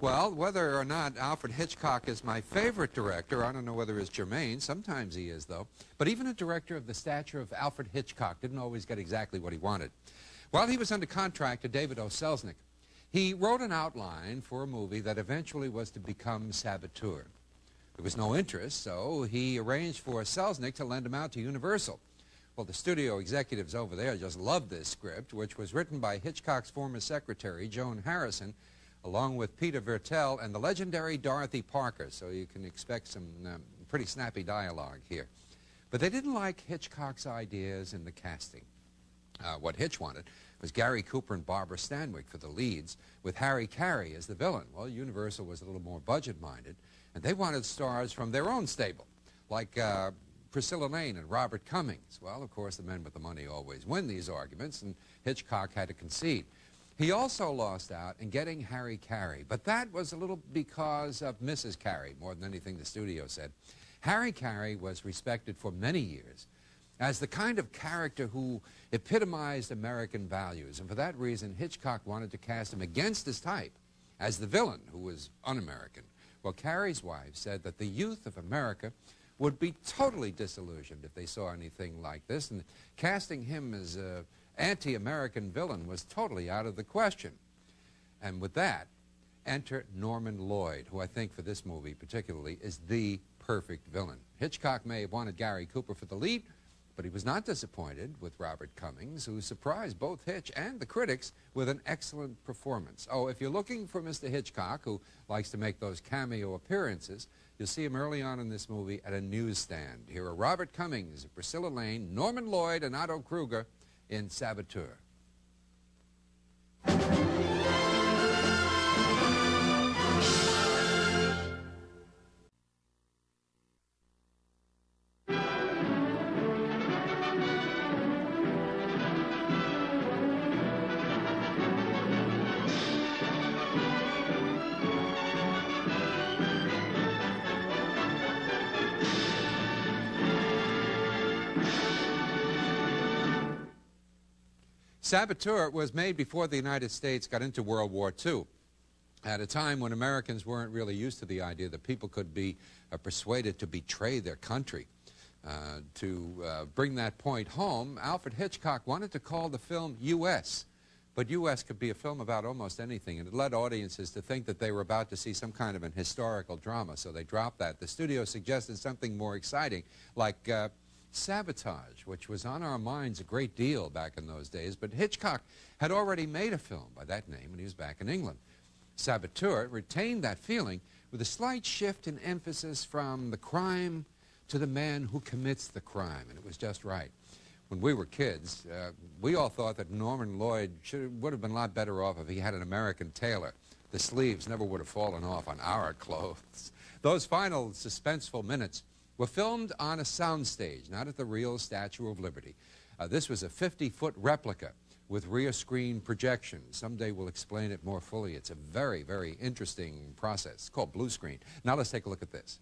Well, whether or not Alfred Hitchcock is my favorite director, I don't know whether it's germane. Sometimes he is, though. But even a director of the stature of Alfred Hitchcock didn't always get exactly what he wanted. While he was under contract to David O. Selznick, he wrote an outline for a movie that eventually was to become Saboteur. There was no interest, so he arranged for Selznick to lend him out to Universal. Well, the studio executives over there just loved this script, which was written by Hitchcock's former secretary, Joan Harrison, along with Peter Vertel and the legendary Dorothy Parker, so you can expect some pretty snappy dialogue here. But they didn't like Hitchcock's ideas in the casting. What Hitch wanted was Gary Cooper and Barbara Stanwyck for the leads, with Harry Carey as the villain. Well, Universal was a little more budget-minded, and they wanted stars from their own stable, like Priscilla Lane and Robert Cummings. Well, of course, the men with the money always win these arguments, and Hitchcock had to concede. He also lost out in getting Harry Carey, but that was a little because of Mrs. Carey, more than anything the studio said. Harry Carey was respected for many years as the kind of character who epitomized American values, and for that reason, Hitchcock wanted to cast him against his type as the villain, who was un-American. Well, Carey's wife said that the youth of America would be totally disillusioned if they saw anything like this, and casting him as a anti-American villain was totally out of the question. And with that, enter Norman Lloyd, who I think for this movie particularly is the perfect villain. Hitchcock may have wanted Gary Cooper for the lead, but he was not disappointed with Robert Cummings, who surprised both Hitch and the critics with an excellent performance. Oh, if you're looking for Mr. Hitchcock, who likes to make those cameo appearances, you'll see him early on in this movie at a newsstand. Here are Robert Cummings, Priscilla Lane, Norman Lloyd, and Otto Kruger in Saboteur. Saboteur was made before the United States got into World War II, at a time when Americans weren't really used to the idea that people could be persuaded to betray their country. To bring that point home, Alfred Hitchcock wanted to call the film U.S., but U.S. could be a film about almost anything, and it led audiences to think that they were about to see some kind of an historical drama, so they dropped that. The studio suggested something more exciting, like Sabotage, which was on our minds a great deal back in those days, but Hitchcock had already made a film by that name when he was back in England. Saboteur retained that feeling with a slight shift in emphasis from the crime to the man who commits the crime, and it was just right. When we were kids, we all thought that Norman Lloyd would have been a lot better off if he had an American tailor. The sleeves never would have fallen off on our clothes. Those final suspenseful minutes were filmed on a soundstage, not at the real Statue of Liberty. This was a 50-foot replica with rear screen projection. Someday we'll explain it more fully. It's a very, very interesting process. It's called blue screen. Now let's take a look at this.